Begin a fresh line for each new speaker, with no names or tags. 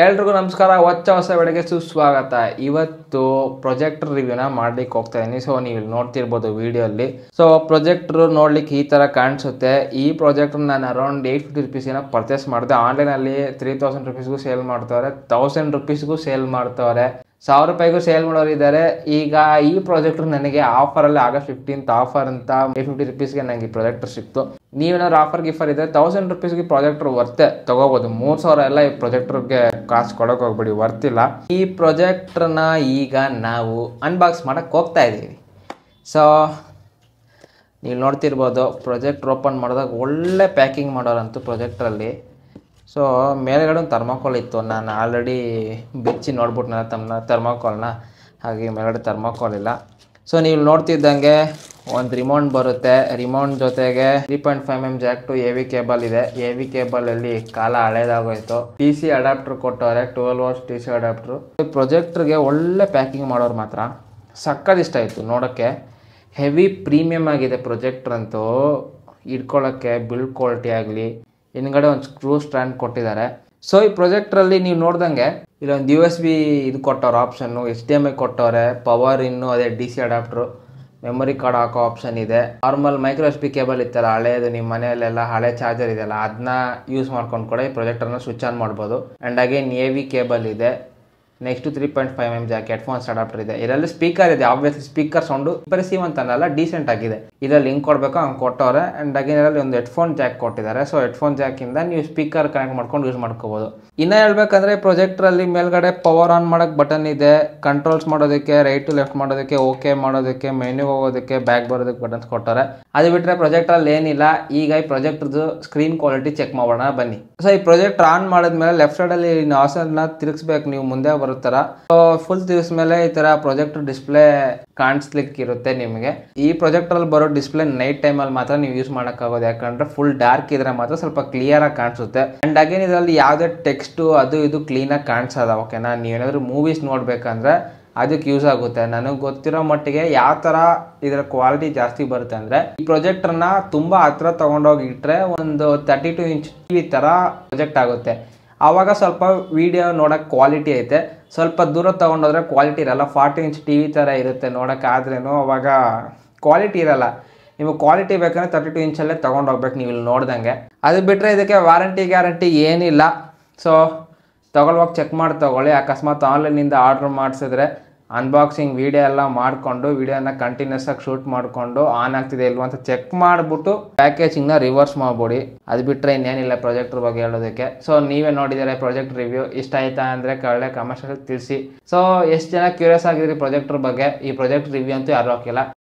ಎಲ್ರಿಗೂ ನಮಸ್ಕಾರ. ಹೊಸ ಬೆಳಗ್ಗೆ ಸುಸ್ವಾಗತ. ಇವತ್ತು ಪ್ರೊಜೆಕ್ಟರ್ ರಿವ್ಯೂನ ಮಾಡ್ಲಿಕ್ಕೆ ಹೋಗ್ತಾ ಇದೀನಿ. ಸೊ ನೀವು ನೋಡ್ತಿರ್ಬೋದು ವಿಡಿಯೋಲ್ಲಿ. ಸೊ ಪ್ರೊಜೆಕ್ಟರ್ ನೋಡ್ಲಿಕ್ಕೆ ಈ ತರ ಕಾಣಿಸುತ್ತೆ. ಈ ಪ್ರೊಜೆಕ್ಟರ್ ನಾನು ಅರೌಂಡ್ 850 ರುಪೀಸ್ನ ಪರ್ಚೇಸ್ ಮಾಡಿದೆ. ಆನ್ಲೈನಲ್ಲಿ 3000 ರುಪೀಸ್ಗೂ ಸೇಲ್ ಮಾಡ್ತವ್ರೆ, 1000 ರುಪೀಸ್ಗೂ ಸೇಲ್ ಮಾಡ್ತವ್ರೆ, 1000 ರೂಪಾಯಿಗೂ ಸೇಲ್ ಮಾಡೋರು ಇದ್ದಾರೆ. ಈಗ ಈ ಪ್ರಾಜೆಕ್ಟರ್ ನನಗೆ ಆಫರಲ್ಲಿ ಆಗಸ್ಟ್ 15th ಆಫರ್ ಅಂತ 850 ರುಪೀಸ್ಗೆ ನನಗೆ ಈ ಪ್ರಾಜೆಕ್ಟರ್ ಸಿಕ್ತು. ನೀವೇನಾದ್ರು ಆಫರ್ ಗಿಫರ್ ಇದ್ರೆ 1000 ರುಪೀಸ್ಗೆ ಪ್ರಾಜೆಕ್ಟರ್ ವರ್ತೆ ತಗೋಬಹುದು. 3000 ಎಲ್ಲ ಈ ಪ್ರಾಜೆಕ್ಟರ್ಗೆ ಕಾಸು ಕೊಡೋಕೆ ಹೋಗ್ಬೇಡಿ, ವರ್ತಿಲ್ಲ. ಈ ಪ್ರಾಜೆಕ್ಟರ್ನ ಈಗ ನಾವು ಅನ್ಬಾಕ್ಸ್ ಮಾಡಕ್ಕೆ ಹೋಗ್ತಾ ಇದ್ದೀವಿ. ಸೊ ನೀವು ನೋಡ್ತಿರ್ಬೋದು, ಪ್ರಾಜೆಕ್ಟರ್ ಓಪನ್ ಮಾಡಿದಾಗ ಒಳ್ಳೆ ಪ್ಯಾಕಿಂಗ್ ಮಾಡೋರಂತೂ ಪ್ರಾಜೆಕ್ಟ್ರಲ್ಲಿ. ಸೊ ಮೇಲ್ಗಡೆ ಒಂದು ಥರ್ಮಾಕೋಲ್ ಇತ್ತು, ನಾನು ಆಲ್ರೆಡಿ ಬಿಚ್ಚಿ ನೋಡ್ಬಿಟ್ಟು ಥರ್ಮಾಕೋಲ್ನ, ಹಾಗೆ ಮೇಲ್ಗಡೆ ಥರ್ಮಾಕೋಲ್ ಇಲ್ಲ. ಸೊ ನೀವು ನೋಡ್ತಿದ್ದಂಗೆ ಒಂದು ರಿಮೋಟ್ ಬರುತ್ತೆ. ರಿಮೋಟ್ ಜೊತೆಗೆ 3.5mm jack to AV cable ಇದೆ. AV ಕೇಬಲಲ್ಲಿ ಕಾಲ ಹಳೇದಾಗೋಯ್ತು. TC ಅಡಾಪ್ಟರ್ ಕೊಟ್ಟವ್ರೆ, 12 volts TC ಅಡಾಪ್ಟ್ರು. ಪ್ರೊಜೆಕ್ಟ್ರಿಗೆ ಒಳ್ಳೆ ಪ್ಯಾಕಿಂಗ್ ಮಾಡೋರು ಮಾತ್ರ ಸಕ್ಕತ್ ಇಷ್ಟ ಆಯಿತು ನೋಡೋಕ್ಕೆ. ಹೆವಿ ಪ್ರೀಮಿಯಮ್ ಆಗಿದೆ ಪ್ರೊಜೆಕ್ಟ್ರ್ ಅಂತೂ. ಇಟ್ಕೊಳ್ಳೋಕ್ಕೆ ಬಿಲ್ಡ್ ಕ್ವಾಲಿಟಿ ಆಗಲಿ, ಹಿಂದ್ಗಡೆ ಒಂದು ಸ್ಕ್ರೂ ಸ್ಟ್ಯಾಂಡ್ ಕೊಟ್ಟಿದ್ದಾರೆ. ಸೊ ಈ ಪ್ರೊಜೆಕ್ಟ್ರಲ್ಲಿ ನೀವು ನೋಡ್ದಂಗೆ ಇಲ್ಲೊಂದು USB ಇದು ಕೊಟ್ಟವ್ರೆ ಆಪ್ಷನ್ನು, HDMI ಕೊಟ್ಟವ್ರೆ, ಪವರ್ ಇನ್ನು ಅದೇ DC ಅಡಾಪ್ಟ್ರು, ಮೆಮೊರಿ ಕಾರ್ಡ್ ಹಾಕೋ ಆಪ್ಷನ್ ಇದೆ. ನಾರ್ಮಲ್ ಮೈಕ್ರೋ SD ಕೇಬಲ್ ಇತ್ತಲ್ಲ ಹಳೇದು, ನಿಮ್ಮ ಮನೆಯಲ್ಲೆಲ್ಲ ಹಳೆ ಚಾರ್ಜರ್ ಇದೆಯಲ್ಲ, ಅದನ್ನ ಯೂಸ್ ಮಾಡ್ಕೊಂಡು ಕೂಡ ಈ ಪ್ರೊಜೆಕ್ಟರ್ನ ಸ್ವಿಚ್ ಆನ್ ಮಾಡ್ಬೋದು. ಆ್ಯಂಡ್ ಅಗೇನ್ AV ಕೇಬಲ್ ಇದೆ. Next 3.5mm jack headphones adapter ಇದೆ. ಇದರಲ್ಲಿ ಸ್ಪೀಕರ್ ಇದೆ. ಆಬ್ವಿಯಸ್ಲಿ ಸ್ಪೀಕರ್ ಸೌಂಡು ಇಂಪ್ರೆಸಿವ್ ಅಂತನಲ್ಲ, ಡೀಸೆಂಟ್ ಆಗಿದೆ. ಇದರಲ್ಲಿ ಲಿಂಕ್ ಕೊಡಬೇಕು ಹಂಗೆ ಕೊಟ್ಟವ್ರೆ. ಆ್ಯಂಡ್ ಅಗೇನ್ ಇದರಲ್ಲಿ ಒಂದು ಹೆಡ್ಫೋನ್ ಜಾಕ್ ಕೊಟ್ಟಿದ್ದಾರೆ. ಸೊ ಹೆಡ್ಫೋನ್ ಜಾಕಿಂದ ನೀವು ಸ್ಪೀಕರ್ ಕನೆಕ್ಟ್ ಮಾಡ್ಕೊಂಡು ಯೂಸ್ ಮಾಡ್ಕೋಬೋದು. ಇನ್ನು ಹೇಳ್ಬೇಕಂದ್ರೆ ಪ್ರೊಜೆಕ್ಟ್ರಲ್ಲಿ ಮೇಲ್ಗಡೆ ಪವರ್ ಆನ್ ಮಾಡೋಕ್ಕೆ ಬಟನ್ ಇದೆ, ಕಂಟ್ರೋಲ್ಸ್ ಮಾಡೋದಕ್ಕೆ, ರೈಟ್ ಟು ಲೆಫ್ಟ್ ಮಾಡೋದಕ್ಕೆ, ಓಕೆ ಮಾಡೋದಕ್ಕೆ, ಮೆನ್ಯೂಗೆ ಹೋಗೋದಕ್ಕೆ, ಬ್ಯಾಕ್ ಬರೋದಕ್ಕೆ ಬಟನ್ಸ್ ಕೊಟ್ಟಾರೆ. ಅದು ಬಿಟ್ಟರೆ ಪ್ರೊಜೆಕ್ಟ್ರಲ್ಲಿ ಏನಿಲ್ಲ. ಈಗ ಈ ಪ್ರೊಜೆಕ್ಟ್ರದ್ದು ಸ್ಕ್ರೀನ್ ಕ್ವಾಲಿಟಿ ಚೆಕ್ ಮಾಡೋಣ ಬನ್ನಿ. ಸೊ ಈ ಪ್ರೊಜೆಕ್ಟರ್ ಆನ್ ಮಾಡಿದ್ಮೇಲೆ ಲೆಫ್ಟ್ ಸೈಡಲ್ಲಿ ನಾಸಲ್ನ ತಿರುಗಿಸ್ಬೇಕು ನೀವು, ಮುಂದೆ ಬರುತ್ತರ. ಸೊ ಫುಲ್ ತಿರುಗಿಸ್ಮೇಲೆ ಈ ತರ ಪ್ರೊಜೆಕ್ಟರ್ ಡಿಸ್ಪ್ಲೇ ಕಾಣಿಸ್ಲಿಕ್ಕೆ ಇರುತ್ತೆ ನಿಮಗೆ. ಈ ಪ್ರೊಜೆಕ್ಟರಲ್ಲಿ ಬರೋ ಡಿಸ್ಪ್ಲೇ ನೈಟ್ ಟೈಮಲ್ಲಿ ಮಾತ್ರ ನೀವು ಯೂಸ್ ಮಾಡೋಕ್ಕಾಗೋದು, ಯಾಕಂದ್ರೆ ಫುಲ್ ಡಾರ್ಕ್ ಇದ್ರೆ ಮಾತ್ರ ಸ್ವಲ್ಪ ಕ್ಲಿಯರ್ ಆಗಿ ಕಾಣಿಸುತ್ತೆ. ಅಂಡ್ ಅಗೇನ್ ಇದರಲ್ಲಿ ಯಾವುದೇ ಟೆಕ್ಸ್ಟ್ ಅದು ಇದು ಕ್ಲೀನಾಗಿ ಕಾಣಿಸೋದ. ಓಕೆನಾ, ನೀವೇನಾದ್ರೂ ಮೂವೀಸ್ ನೋಡ್ಬೇಕಂದ್ರೆ ಅದಕ್ಕೆ ಯೂಸ್ ಆಗುತ್ತೆ. ನನಗೆ ಗೊತ್ತಿರೋ ಮಟ್ಟಿಗೆ ಯಾವ ಥರ ಇದರ ಕ್ವಾಲಿಟಿ ಜಾಸ್ತಿ ಬರುತ್ತೆ ಅಂದರೆ, ಈ ಪ್ರೊಜೆಕ್ಟರ್ನ ತುಂಬ ಹತ್ರ ತೊಗೊಂಡೋಗಿ ಇಟ್ಟರೆ ಒಂದು 32 inch TV ಥರ ಪ್ರೊಜೆಕ್ಟ್ ಆಗುತ್ತೆ. ಆವಾಗ ಸ್ವಲ್ಪ ವಿಡಿಯೋ ನೋಡೋಕ್ಕೆ ಕ್ವಾಲಿಟಿ ಐತೆ. ಸ್ವಲ್ಪ ದೂರ ತೊಗೊಂಡೋದ್ರೆ ಕ್ವಾಲಿಟಿ ಇರಲ್ಲ. 40 inch TV ಥರ ಇರುತ್ತೆ ನೋಡೋಕ್ಕಾದ್ರೂ, ಅವಾಗ ಕ್ವಾಲಿಟಿ ಇರಲ್ಲ. ನಿಮಗೆ ಕ್ವಾಲಿಟಿ ಬೇಕಂದ್ರೆ 32 ಇಂಚಲ್ಲೇ ತೊಗೊಂಡೋಗ್ಬೇಕು ನೀವು ಇಲ್ಲಿ ನೋಡ್ದಂಗೆ. ಅದು ಬಿಟ್ಟರೆ ಇದಕ್ಕೆ ವಾರಂಟಿ ಗ್ಯಾರಂಟಿ ಏನಿಲ್ಲ. ಸೊ ತೊಗೊಳ್ವಾಗ ಚೆಕ್ ಮಾಡಿ ತೊಗೊಳ್ಳಿ. ಅಕಸ್ಮಾತ್ ಆನ್ಲೈನಿಂದ ಆರ್ಡ್ರ್ ಮಾಡಿಸಿದ್ರೆ ಅನ್ಬಾಕ್ಸಿಂಗ್ ವಿಡಿಯೋ ಎಲ್ಲ ಮಾಡಿಕೊಂಡು ವಿಡಿಯೋನ ಕಂಟಿನ್ಯೂಸ್ ಆಗಿ ಶೂಟ್ ಮಾಡಿಕೊಂಡು ಆನ್ ಆಗ್ತಿದೆ ಇಲ್ವ ಅಂತ ಚೆಕ್ ಮಾಡಿಬಿಟ್ಟು ಪ್ಯಾಕೇಜಿಂಗ್ನ ರಿವರ್ಸ್ ಮಾಡ್ಬಿಡಿ. ಅದು ಬಿಟ್ಟರೆ ಇನ್ನೇನಿಲ್ಲ ಪ್ರೊಜೆಕ್ಟ್ರ್ ಬಗ್ಗೆ ಹೇಳೋದಕ್ಕೆ. ಸೊ ನೀವೇ ನೋಡಿದರೆ ಪ್ರೊಜೆಕ್ಟ್ ರಿವ್ಯೂ ಇಷ್ಟ ಆಯ್ತಾ ಅಂದರೆ ಒಳ್ಳೆ ಕಮೆಂಟ್ಸಲ್ಲಿ ತಿಳಿಸಿ. ಸೊ ಎಷ್ಟು ಜನ ಕ್ಯೂರಿಯಸ್ ಆಗಿದ್ರಿ ಪ್ರೊಜೆಕ್ಟ್ರ್ ಬಗ್ಗೆ, ಈ ಪ್ರೊಜೆಕ್ಟ್ ರಿವ್ಯೂ ಅಂತೂ ಯಾರು ಹಾಕಿಲ್ಲ.